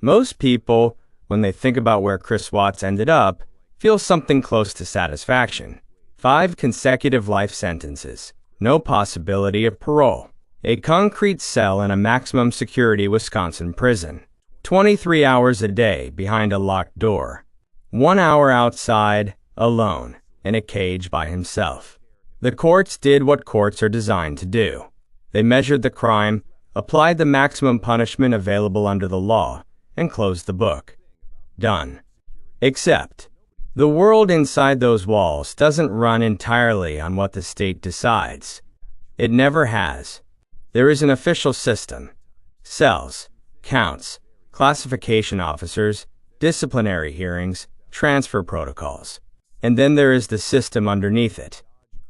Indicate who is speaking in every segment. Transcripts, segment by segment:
Speaker 1: Most people, when they think about where Chris Watts ended up, feel something close to satisfaction. 5 consecutive life sentences, no possibility of parole, a concrete cell in a maximum security Wisconsin prison, 23 hours a day behind a locked door, 1 hour outside, alone, in a cage by himself. The courts did what courts are designed to do. They measured the crime, applied the maximum punishment available under the law, and closed the book. Done. Except, the world inside those walls doesn't run entirely on what the state decides. It never has. There is an official system. Cells, counts, classification officers, disciplinary hearings, transfer protocols. And then there is the system underneath it.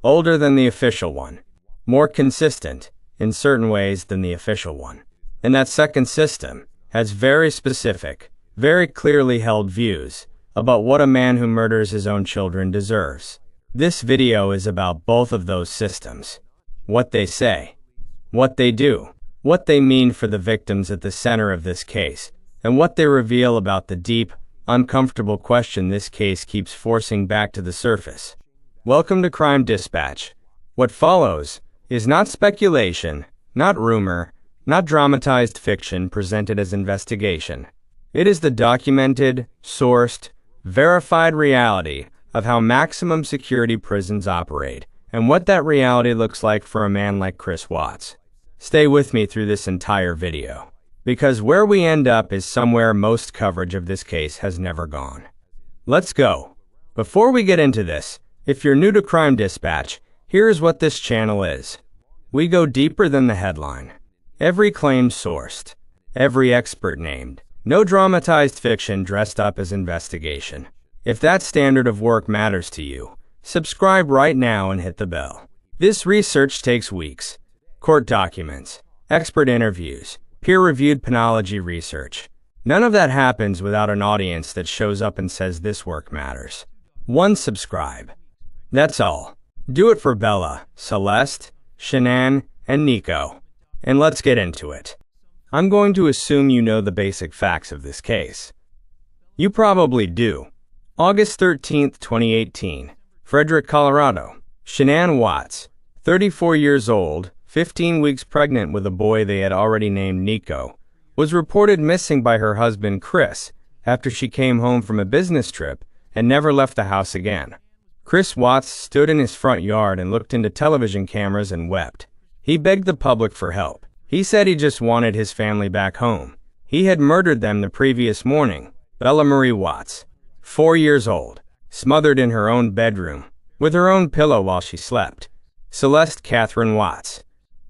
Speaker 1: Older than the official one. More consistent, in certain ways, than the official one. And that second system has very specific, very clearly held views about what a man who murders his own children deserves. This video is about both of those systems. What they say, what they do, what they mean for the victims at the center of this case, and what they reveal about the deep, uncomfortable question this case keeps forcing back to the surface. Welcome to Crime Dispatch. What follows is not speculation, not rumor, not dramatized fiction presented as investigation. It is the documented, sourced, verified reality of how maximum security prisons operate and what that reality looks like for a man like Chris Watts. Stay with me through this entire video, because where we end up is somewhere most coverage of this case has never gone. Let's go. Before we get into this, if you're new to Crime Dispatch, here's what this channel is. We go deeper than the headline. Every claim sourced, every expert named. No dramatized fiction dressed up as investigation. If that standard of work matters to you, subscribe right now and hit the bell. This research takes weeks. Court documents, expert interviews, peer-reviewed penology research. None of that happens without an audience that shows up and says this work matters. 1. Subscribe. That's all. Do it for Bella, Celeste, Shanann, and Nico. And let's get into it. I'm going to assume you know the basic facts of this case. You probably do. August 13, 2018. Frederick, Colorado. Shanann Watts, 34 years old, 15 weeks pregnant with a boy they had already named Nico, was reported missing by her husband Chris after she came home from a business trip and never left the house again. Chris Watts stood in his front yard and looked into television cameras and wept. He begged the public for help. He said he just wanted his family back home. He had murdered them the previous morning. Bella Marie Watts, 4 years old, smothered in her own bedroom, with her own pillow while she slept. Celeste Catherine Watts,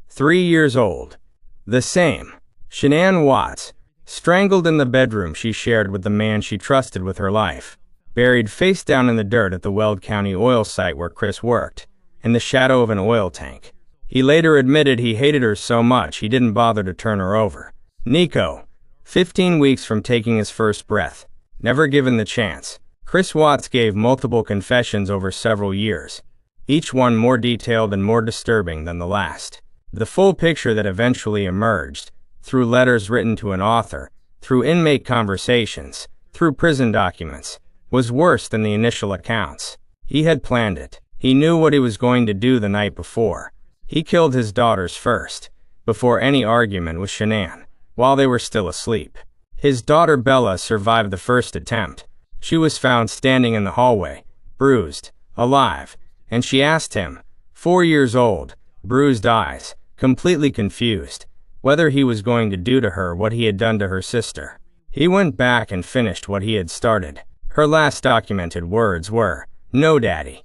Speaker 1: 3 years old, the same. Shanann Watts, strangled in the bedroom she shared with the man she trusted with her life, buried face down in the dirt at the Weld County oil site where Chris worked, in the shadow of an oil tank. He later admitted he hated her so much he didn't bother to turn her over. Nico, 15 weeks from taking his first breath, never given the chance. Chris Watts gave multiple confessions over several years, each one more detailed and more disturbing than the last. The full picture that eventually emerged, through letters written to an author, through inmate conversations, through prison documents, was worse than the initial accounts. He had planned it. He knew what he was going to do the night before. He killed his daughters first, before any argument with Shanann, while they were still asleep. His daughter Bella survived the first attempt. She was found standing in the hallway, bruised, alive, and she asked him, 4 years old, bruised eyes, completely confused, whether he was going to do to her what he had done to her sister. He went back and finished what he had started. Her last documented words were, "No, Daddy."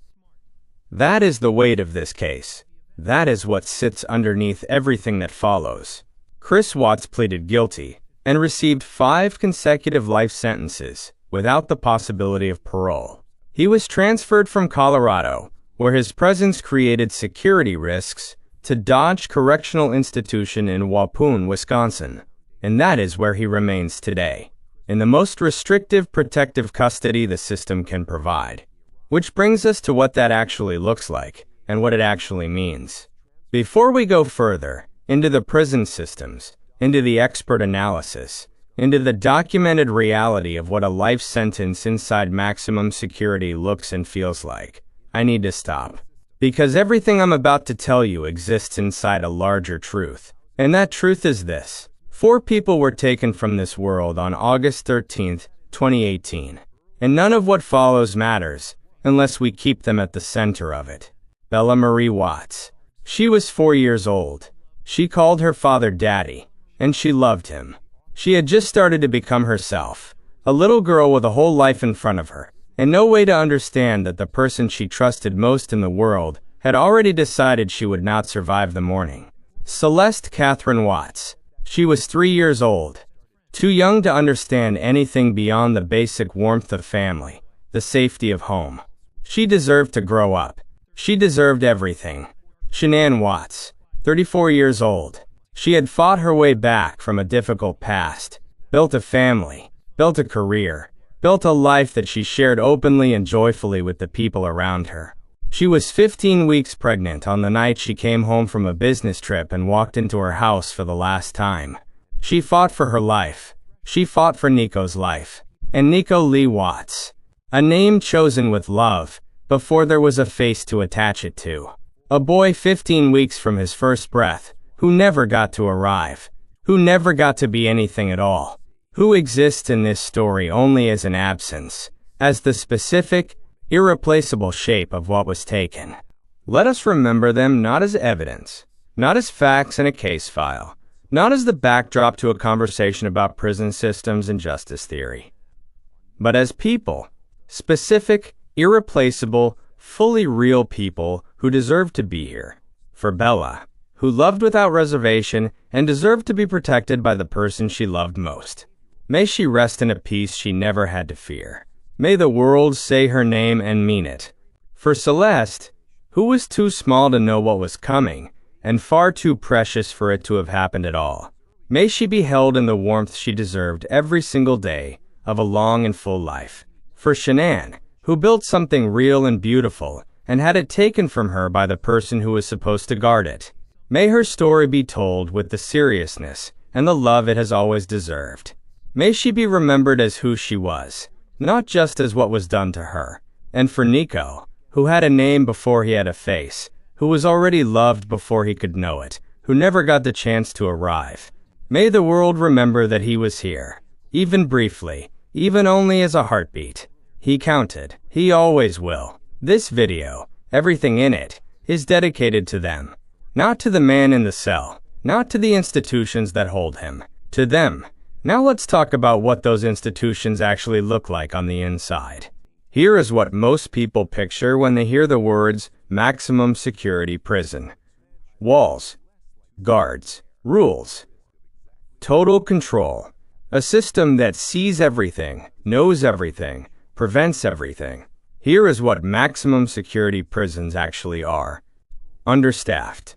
Speaker 1: That is the weight of this case. That is what sits underneath everything that follows. Chris Watts pleaded guilty and received 5 consecutive life sentences without the possibility of parole. He was transferred from Colorado, where his presence created security risks, to Dodge Correctional Institution in Waupun, Wisconsin, and that is where he remains today, in the most restrictive protective custody the system can provide. Which brings us to what that actually looks like, and what it actually means. Before we go further into the prison systems, into the expert analysis, into the documented reality of what a life sentence inside maximum security looks and feels like, I need to stop. Because everything I'm about to tell you exists inside a larger truth. And that truth is this. 4 people were taken from this world on August 13th, 2018. And none of what follows matters, unless we keep them at the center of it. Bella Marie Watts. She was 4 years old. She called her father Daddy, and she loved him. She had just started to become herself, a little girl with a whole life in front of her, and no way to understand that the person she trusted most in the world had already decided she would not survive the morning. Celeste Catherine Watts. She was 3 years old, too young to understand anything beyond the basic warmth of family, the safety of home. She deserved to grow up. She deserved everything. Shanann Watts, 34 years old. She had fought her way back from a difficult past, built a family, built a career, built a life that she shared openly and joyfully with the people around her. She was 15 weeks pregnant on the night she came home from a business trip and walked into her house for the last time. She fought for her life. She fought for Nico's life. And Nico Lee Watts. A name chosen with love, before there was a face to attach it to. A boy 15 weeks from his first breath, who never got to arrive, who never got to be anything at all, who exists in this story only as an absence, as the specific, irreplaceable shape of what was taken. Let us remember them not as evidence, not as facts in a case file, not as the backdrop to a conversation about prison systems and justice theory, but as people, specific, irreplaceable, fully real people who deserve to be here. For Bella, who loved without reservation and deserved to be protected by the person she loved most. May she rest in a peace she never had to fear. May the world say her name and mean it. For Celeste, who was too small to know what was coming, and far too precious for it to have happened at all, may she be held in the warmth she deserved every single day of a long and full life. For Shanann, who built something real and beautiful, and had it taken from her by the person who was supposed to guard it, may her story be told with the seriousness and the love it has always deserved. May she be remembered as who she was, not just as what was done to her. And for Nico, who had a name before he had a face, who was already loved before he could know it, who never got the chance to arrive, may the world remember that he was here, even briefly, even only as a heartbeat. He counted. He always will. This video, everything in it, is dedicated to them. Not to the man in the cell, not to the institutions that hold him, to them. Now let's talk about what those institutions actually look like on the inside. Here is what most people picture when they hear the words maximum security prison. Walls, guards, rules, total control. A system that sees everything, knows everything, prevents everything. Here is what maximum security prisons actually are. Understaffed,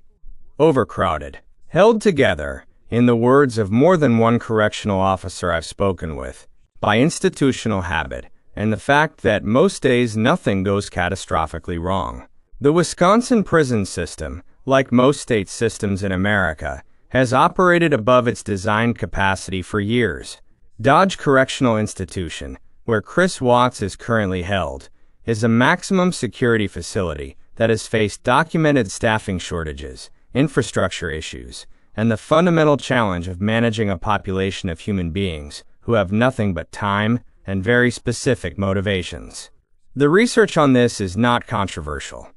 Speaker 1: overcrowded, held together, in the words of more than one correctional officer I've spoken with, by institutional habit and the fact that most days nothing goes catastrophically wrong. The Wisconsin prison system, like most state systems in America, has operated above its design capacity for years. Dodge Correctional Institution, where Chris Watts is currently held, is a maximum security facility that has faced documented staffing shortages, infrastructure issues, and the fundamental challenge of managing a population of human beings who have nothing but time and very specific motivations. The research on this is not controversial.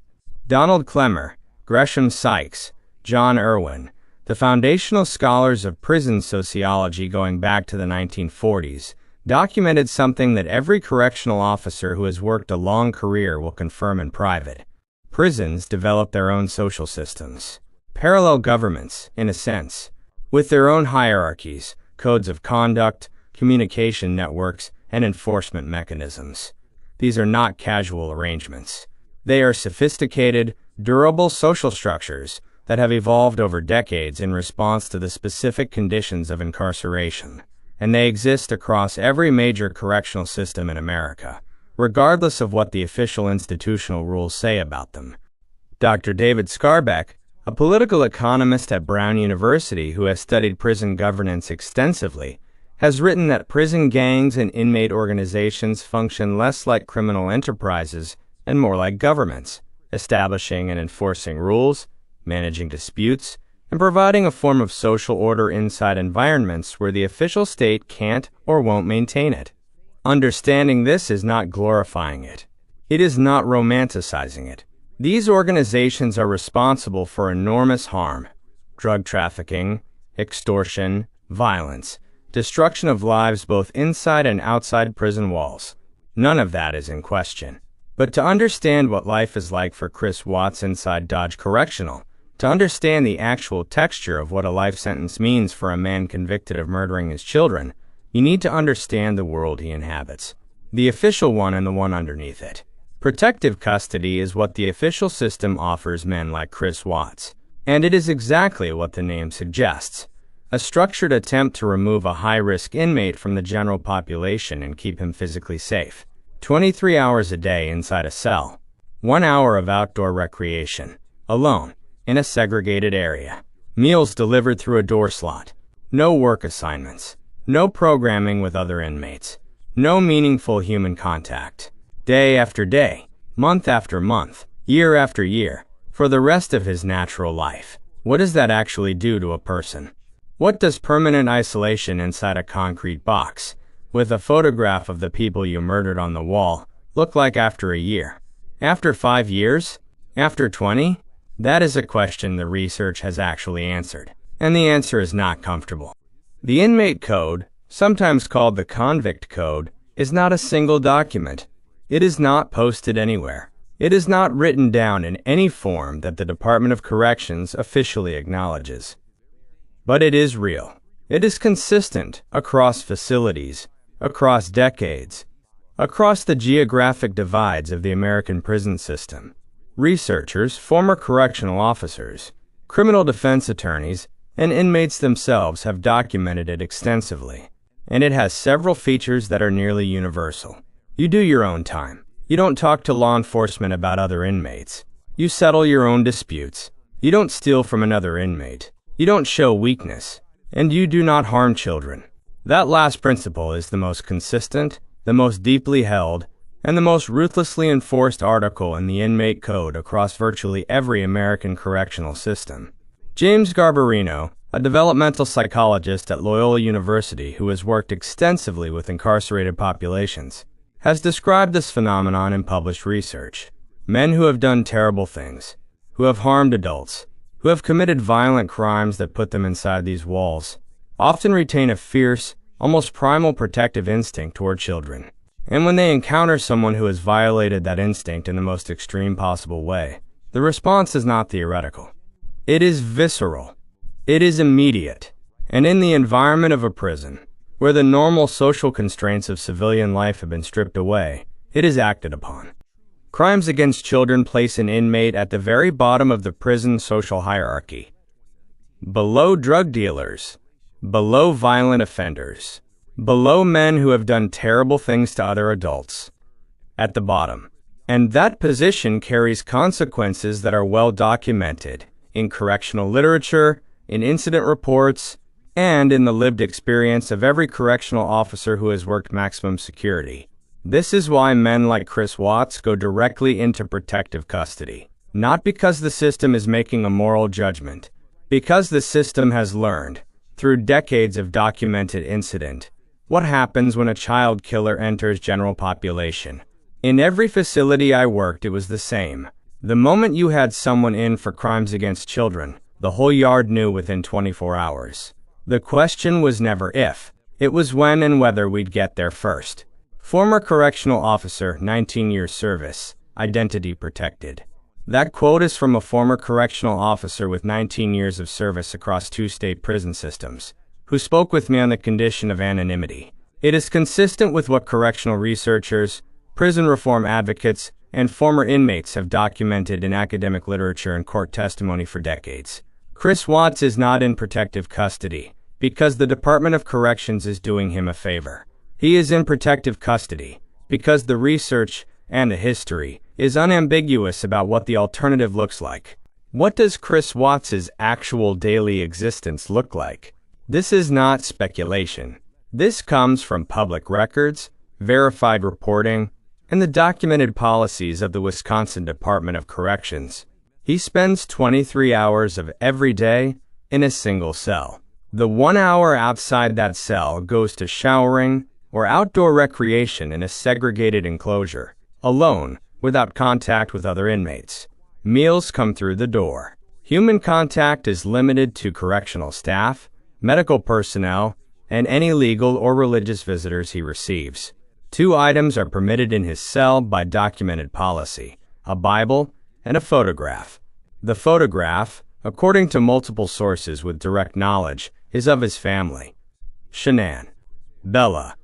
Speaker 1: Donald Clemmer, Gresham Sykes, John Irwin, the foundational scholars of prison sociology going back to the 1940s, documented something that every correctional officer who has worked a long career will confirm in private. Prisons develop their own social systems. Parallel governments, in a sense, with their own hierarchies, codes of conduct, communication networks, and enforcement mechanisms. These are not casual arrangements. They are sophisticated, durable social structures that have evolved over decades in response to the specific conditions of incarceration. And they exist across every major correctional system in America, regardless of what the official institutional rules say about them. Dr. David Scarbeck, a political economist at Brown University who has studied prison governance extensively, has written that prison gangs and inmate organizations function less like criminal enterprises and more like governments, establishing and enforcing rules, managing disputes, and providing a form of social order inside environments where the official state can't or won't maintain it. Understanding this is not glorifying it. It is not romanticizing it. These organizations are responsible for enormous harm: drug trafficking, extortion, violence, destruction of lives both inside and outside prison walls. None of that is in question. But to understand what life is like for Chris Watts inside Dodge Correctional, to understand the actual texture of what a life sentence means for a man convicted of murdering his children, you need to understand the world he inhabits, the official one and the one underneath it. Protective custody is what the official system offers men like Chris Watts, and it is exactly what the name suggests: a structured attempt to remove a high-risk inmate from the general population and keep him physically safe. 23 hours a day inside a cell, 1 hour of outdoor recreation, alone, in a segregated area, meals delivered through a door slot, no work assignments, no programming with other inmates, no meaningful human contact, day after day, month after month, year after year, for the rest of his natural life. What does that actually do to a person? What does permanent isolation inside a concrete box, with a photograph of the people you murdered on the wall, look like after a year? After 5 years? After 20? That is a question the research has actually answered, and the answer is not comfortable. The inmate code, sometimes called the convict code, is not a single document. It is not posted anywhere. It is not written down in any form that the Department of Corrections officially acknowledges. But it is real. It is consistent across facilities, across decades, across the geographic divides of the American prison system. Researchers, former correctional officers, criminal defense attorneys, and inmates themselves have documented it extensively, and it has several features that are nearly universal. You do your own time. You don't talk to law enforcement about other inmates. You settle your own disputes. You don't steal from another inmate. You don't show weakness. And you do not harm children. That last principle is the most consistent, the most deeply held, and the most ruthlessly enforced article in the inmate code across virtually every American correctional system. James Garbarino, a developmental psychologist at Loyola University who has worked extensively with incarcerated populations, has described this phenomenon in published research. Men who have done terrible things, who have harmed adults, who have committed violent crimes that put them inside these walls, often retain a fierce, almost primal protective instinct toward children. And when they encounter someone who has violated that instinct in the most extreme possible way, the response is not theoretical. It is visceral. It is immediate. And in the environment of a prison, where the normal social constraints of civilian life have been stripped away, it is acted upon. Crimes against children place an inmate at the very bottom of the prison social hierarchy. Below drug dealers, below violent offenders, below men who have done terrible things to other adults. At the bottom. And that position carries consequences that are well documented in correctional literature, in incident reports, and in the lived experience of every correctional officer who has worked maximum security. This is why men like Chris Watts go directly into protective custody. Not because the system is making a moral judgment, because the system has learned, through decades of documented incident, what happens when a child killer enters general population. In every facility I worked, it was the same. The moment you had someone in for crimes against children, the whole yard knew within 24 hours. The question was never if, it was when and whether we'd get there first. Former correctional officer, 19 years service, identity protected. That quote is from a former correctional officer with 19 years of service across 2 state prison systems, who spoke with me on the condition of anonymity. It is consistent with what correctional researchers, prison reform advocates, and former inmates have documented in academic literature and court testimony for decades. Chris Watts is not in protective custody because the Department of Corrections is doing him a favor. He is in protective custody because the research and the history is unambiguous about what the alternative looks like. What does Chris Watts's actual daily existence look like? This is not speculation. This comes from public records, verified reporting, and the documented policies of the Wisconsin Department of Corrections. He spends 23 hours of every day in a single cell. The 1 hour outside that cell goes to showering or outdoor recreation in a segregated enclosure, alone, without contact with other inmates. Meals come through the door. Human contact is limited to correctional staff, medical personnel, and any legal or religious visitors he receives. 2 items are permitted in his cell by documented policy: a Bible and a photograph. The photograph, according to multiple sources with direct knowledge, is of his family: Shanann, Bella,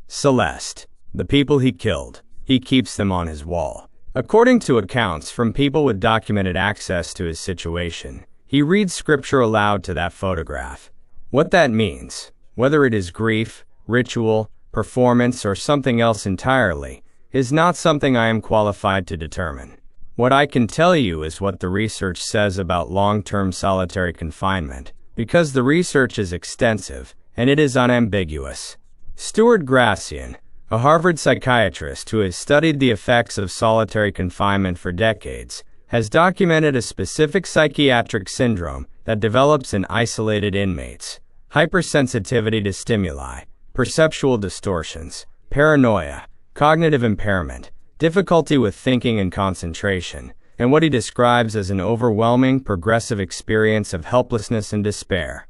Speaker 1: Celeste, the people he killed. He keeps them on his wall. According to accounts from people with documented access to his situation, he reads scripture aloud to that photograph. What that means, whether it is grief, ritual, performance, or something else entirely, is not something I am qualified to determine. What I can tell you is what the research says about long-term solitary confinement, because the research is extensive and it is unambiguous. Stuart Gracian, a Harvard psychiatrist who has studied the effects of solitary confinement for decades, has documented a specific psychiatric syndrome that develops in isolated inmates: hypersensitivity to stimuli, perceptual distortions, paranoia, cognitive impairment, difficulty with thinking and concentration, and what he describes as an overwhelming, progressive experience of helplessness and despair.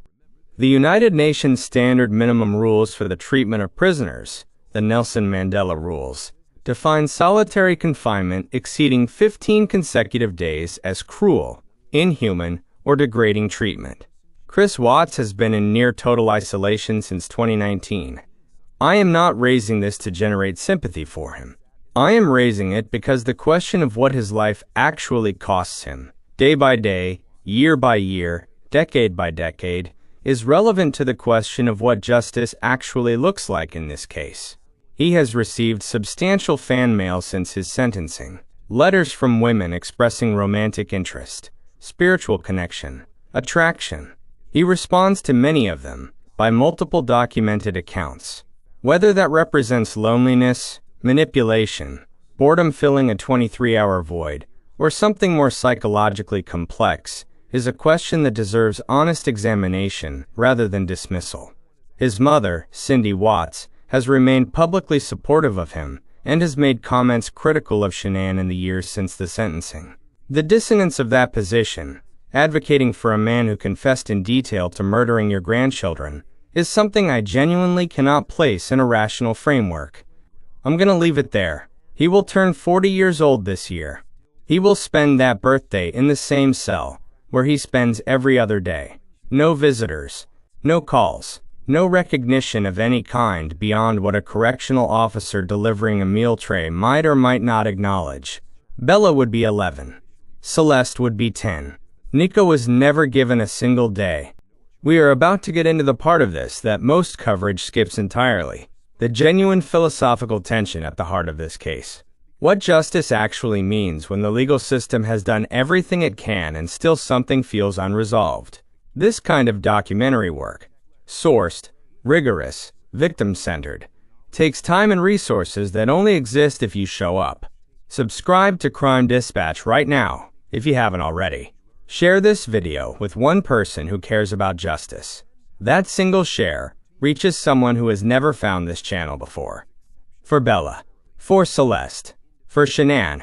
Speaker 1: The United Nations Standard Minimum Rules for the Treatment of Prisoners, the Nelson Mandela Rules, define solitary confinement exceeding 15 consecutive days as cruel, inhuman, or degrading treatment. Chris Watts has been in near total isolation since 2019. I am not raising this to generate sympathy for him. I am raising it because the question of what his life actually costs him, day by day, year by year, decade by decade, is relevant to the question of what justice actually looks like in this case. He has received substantial fan mail since his sentencing, letters from women expressing romantic interest, spiritual connection, attraction. He responds to many of them by multiple documented accounts. Whether that represents loneliness, manipulation, boredom filling a 23-hour void, or something more psychologically complex, is a question that deserves honest examination rather than dismissal. His mother, Cindy Watts, has remained publicly supportive of him and has made comments critical of Shanann in the years since the sentencing. The dissonance of that position, advocating for a man who confessed in detail to murdering your grandchildren, is something I genuinely cannot place in a rational framework. I'm gonna leave it there. He will turn 40 years old this year. He will spend that birthday in the same cell, where he spends every other day. No visitors, no calls, no recognition of any kind beyond what a correctional officer delivering a meal tray might or might not acknowledge. Bella would be 11. Celeste would be 10. Nico was never given a single day. We are about to get into the part of this that most coverage skips entirely: the genuine philosophical tension at the heart of this case. What justice actually means when the legal system has done everything it can and still something feels unresolved. This kind of documentary work, sourced, rigorous, victim-centered, takes time and resources that only exist if you show up. Subscribe to Crime Dispatch right now, if you haven't already. Share this video with one person who cares about justice. That single share reaches someone who has never found this channel before. For Bella. For Celeste. For Shanann.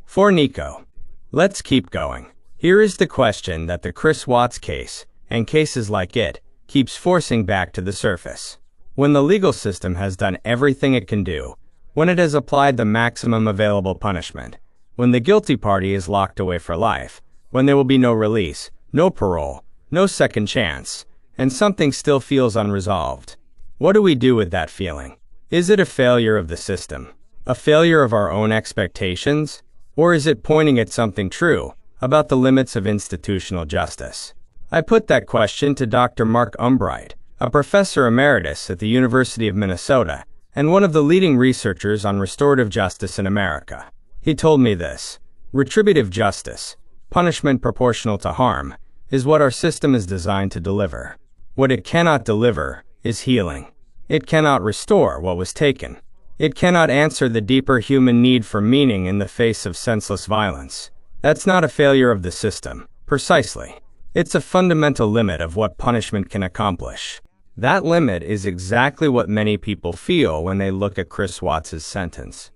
Speaker 1: For Nico. Let's keep going. Here is the question that the Chris Watts case, and cases like it, keeps forcing back to the surface. When the legal system has done everything it can do, when it has applied the maximum available punishment, when the guilty party is locked away for life, when there will be no release, no parole, no second chance, and something still feels unresolved, what do we do with that feeling? Is it a failure of the system? A failure of our own expectations? Or is it pointing at something true about the limits of institutional justice? I put that question to Dr. Mark Umbright, a professor emeritus at the University of Minnesota and one of the leading researchers on restorative justice in America. He told me this: retributive justice, punishment proportional to harm, is what our system is designed to deliver. What it cannot deliver is healing. It cannot restore what was taken. It cannot answer the deeper human need for meaning in the face of senseless violence. That's not a failure of the system, precisely. It's a fundamental limit of what punishment can accomplish. That limit is exactly what many people feel when they look at Chris Watts' sentence.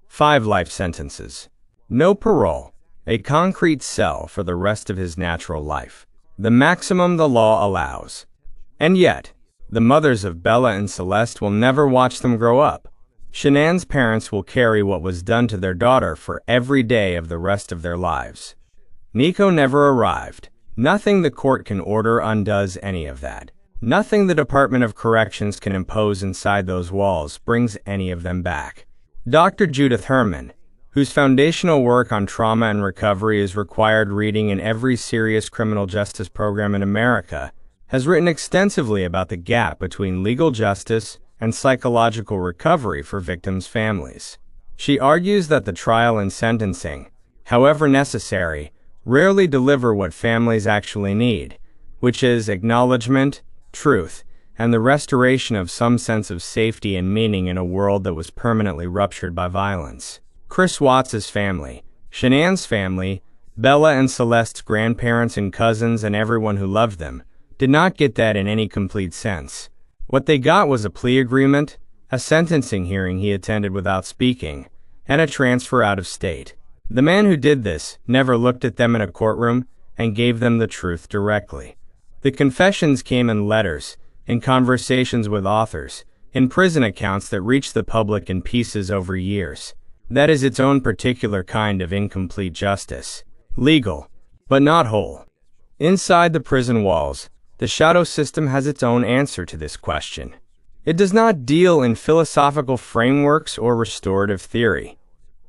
Speaker 1: 5 life sentences. No parole. A concrete cell for the rest of his natural life. The maximum the law allows. And yet, the mothers of Bella and Celeste will never watch them grow up. Shanann's parents will carry what was done to their daughter for every day of the rest of their lives. Nico never arrived. Nothing the court can order undoes any of that. Nothing the Department of Corrections can impose inside those walls brings any of them back. Dr. Judith Herman, whose foundational work on trauma and recovery is required reading in every serious criminal justice program in America, has written extensively about the gap between legal justice and psychological recovery for victims' families. She argues that the trial and sentencing, however necessary, rarely deliver what families actually need, which is acknowledgement, truth, and the restoration of some sense of safety and meaning in a world that was permanently ruptured by violence. Chris Watts' family, Shanann's family, Bella and Celeste's grandparents and cousins and everyone who loved them, did not get that in any complete sense. What they got was a plea agreement, a sentencing hearing he attended without speaking, and a transfer out of state. The man who did this never looked at them in a courtroom and gave them the truth directly. The confessions came in letters, in conversations with authors, in prison accounts that reached the public in pieces over years. That is its own particular kind of incomplete justice. Legal, but not whole. Inside the prison walls, the shadow system has its own answer to this question. It does not deal in philosophical frameworks or restorative theory.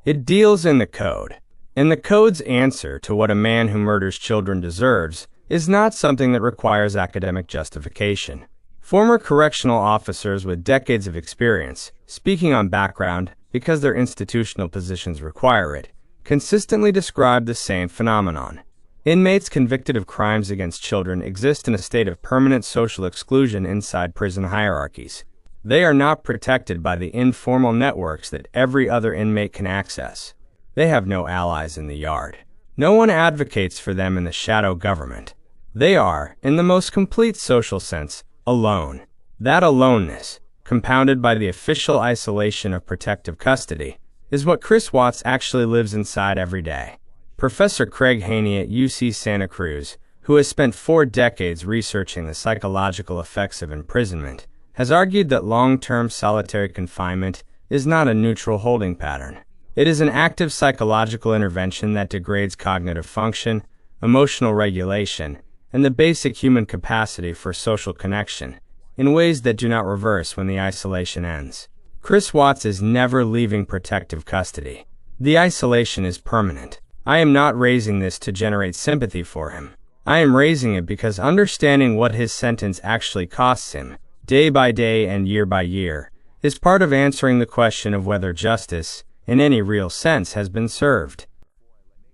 Speaker 1: It deals in the code. And the code's answer to what a man who murders children deserves is not something that requires academic justification. Former correctional officers with decades of experience, speaking on background because their institutional positions require it, consistently describe the same phenomenon. Inmates convicted of crimes against children exist in a state of permanent social exclusion inside prison hierarchies. They are not protected by the informal networks that every other inmate can access. They have no allies in the yard. No one advocates for them in the shadow government. They are, in the most complete social sense, alone. That aloneness, compounded by the official isolation of protective custody, is what Chris Watts actually lives inside every day. Professor Craig Haney at UC Santa Cruz, who has spent 4 decades researching the psychological effects of imprisonment, has argued that long-term solitary confinement is not a neutral holding pattern. It is an active psychological intervention that degrades cognitive function, emotional regulation, and the basic human capacity for social connection, in ways that do not reverse when the isolation ends. Chris Watts is never leaving protective custody. The isolation is permanent. I am not raising this to generate sympathy for him. I am raising it because understanding what his sentence actually costs him, day by day and year by year, is part of answering the question of whether justice, in any real sense, has been served.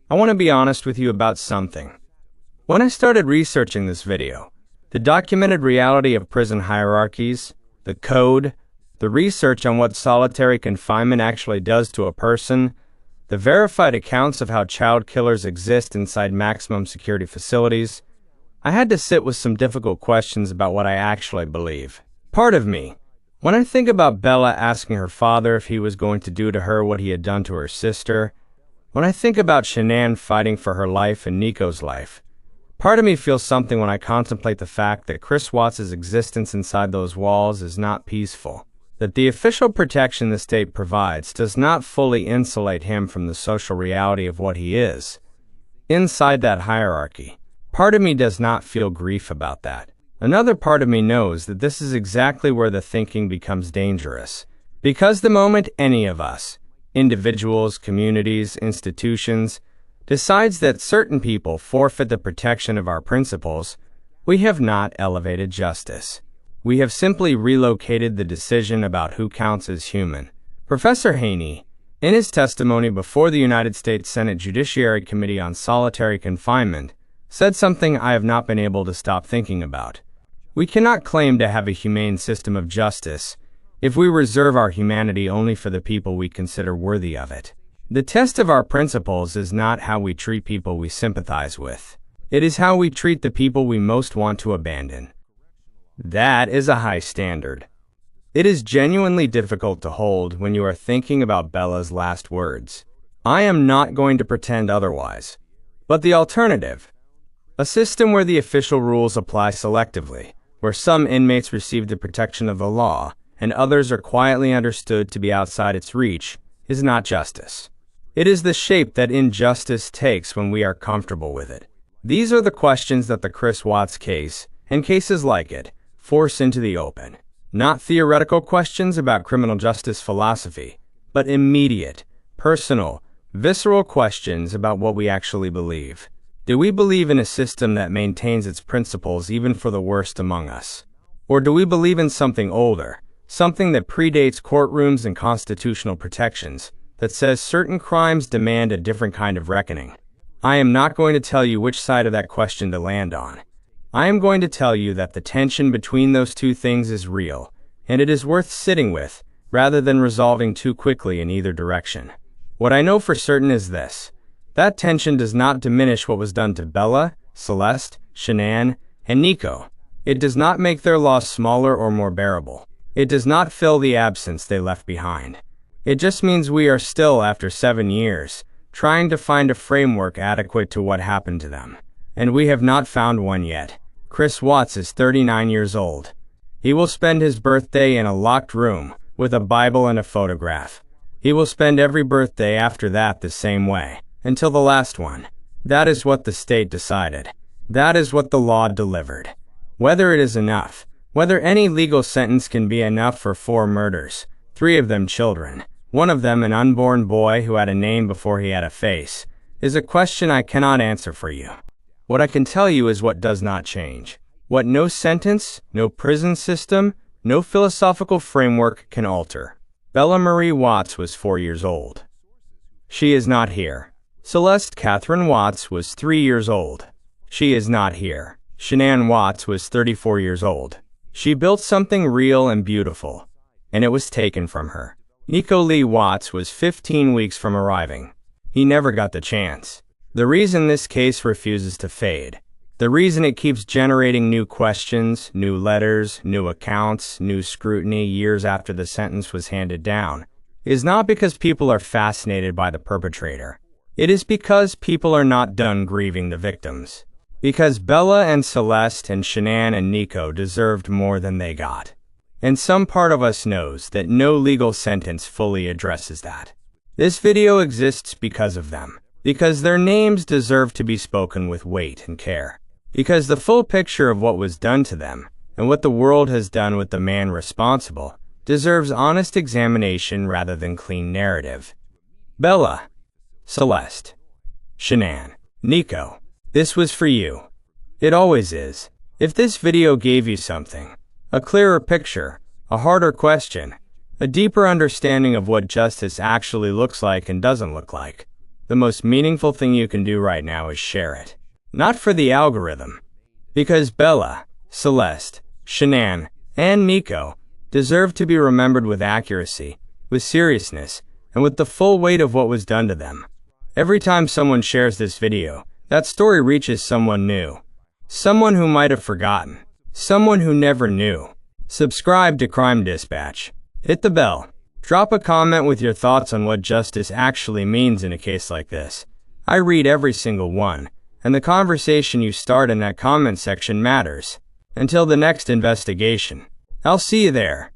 Speaker 1: I want to be honest with you about something. When I started researching this video, the documented reality of prison hierarchies, the code, the research on what solitary confinement actually does to a person, the verified accounts of how child killers exist inside maximum security facilities, I had to sit with some difficult questions about what I actually believe. Part of me, when I think about Bella asking her father if he was going to do to her what he had done to her sister, when I think about Shanann fighting for her life and Nico's life, part of me feels something when I contemplate the fact that Chris Watts' existence inside those walls is not peaceful. That the official protection the state provides does not fully insulate him from the social reality of what he is. Inside that hierarchy, part of me does not feel grief about that. Another part of me knows that this is exactly where the thinking becomes dangerous. Because the moment any of us, individuals, communities, institutions, decides that certain people forfeit the protection of our principles, we have not elevated justice. We have simply relocated the decision about who counts as human. Professor Haney, in his testimony before the United States Senate Judiciary Committee on Solitary Confinement, said something I have not been able to stop thinking about. We cannot claim to have a humane system of justice if we reserve our humanity only for the people we consider worthy of it. The test of our principles is not how we treat people we sympathize with. It is how we treat the people we most want to abandon. That is a high standard. It is genuinely difficult to hold when you are thinking about Bella's last words. I am not going to pretend otherwise. But the alternative, a system where the official rules apply selectively, where some inmates receive the protection of the law and others are quietly understood to be outside its reach, is not justice. It is the shape that injustice takes when we are comfortable with it. These are the questions that the Chris Watts case, and cases like it, force into the open. Not theoretical questions about criminal justice philosophy, but immediate, personal, visceral questions about what we actually believe. Do we believe in a system that maintains its principles even for the worst among us? Or do we believe in something older, something that predates courtrooms and constitutional protections, that says certain crimes demand a different kind of reckoning? I am not going to tell you which side of that question to land on. I am going to tell you that the tension between those two things is real, and it is worth sitting with, rather than resolving too quickly in either direction. What I know for certain is this: that tension does not diminish what was done to Bella, Celeste, Shanann, and Nico. It does not make their loss smaller or more bearable. It does not fill the absence they left behind. It just means we are still, after 7 years, trying to find a framework adequate to what happened to them. And we have not found one yet. Chris Watts is 39 years old. He will spend his birthday in a locked room, with a Bible and a photograph. He will spend every birthday after that the same way, until the last one. That is what the state decided. That is what the law delivered. Whether it is enough, whether any legal sentence can be enough for 4 murders, 3 of them children, one of them an unborn boy who had a name before he had a face, is a question I cannot answer for you. What I can tell you is what does not change. What no sentence, no prison system, no philosophical framework can alter. Bella Marie Watts was 4 years old. She is not here. Celeste Catherine Watts was 3 years old. She is not here. Shanann Watts was 34 years old. She built something real and beautiful, and it was taken from her. Nico Lee Watts was 15 weeks from arriving. He never got the chance. The reason this case refuses to fade, the reason it keeps generating new questions, new letters, new accounts, new scrutiny years after the sentence was handed down, is not because people are fascinated by the perpetrator. It is because people are not done grieving the victims. Because Bella and Celeste and Shanann and Nico deserved more than they got. And some part of us knows that no legal sentence fully addresses that. This video exists because of them. Because their names deserve to be spoken with weight and care. Because the full picture of what was done to them, and what the world has done with the man responsible, deserves honest examination rather than clean narrative. Bella, Celeste, Shanann, Nico. This was for you. It always is. If this video gave you something, a clearer picture, a harder question, a deeper understanding of what justice actually looks like and doesn't look like, the most meaningful thing you can do right now is share it. Not for the algorithm. Because Bella, Celeste, Shanann, and Nico deserve to be remembered with accuracy, with seriousness, and with the full weight of what was done to them. Every time someone shares this video, that story reaches someone new. Someone who might have forgotten. Someone who never knew. Subscribe to Crime Dispatch. Hit the bell. Drop a comment with your thoughts on what justice actually means in a case like this. I read every single one, and the conversation you start in that comment section matters. Until the next investigation, I'll see you there.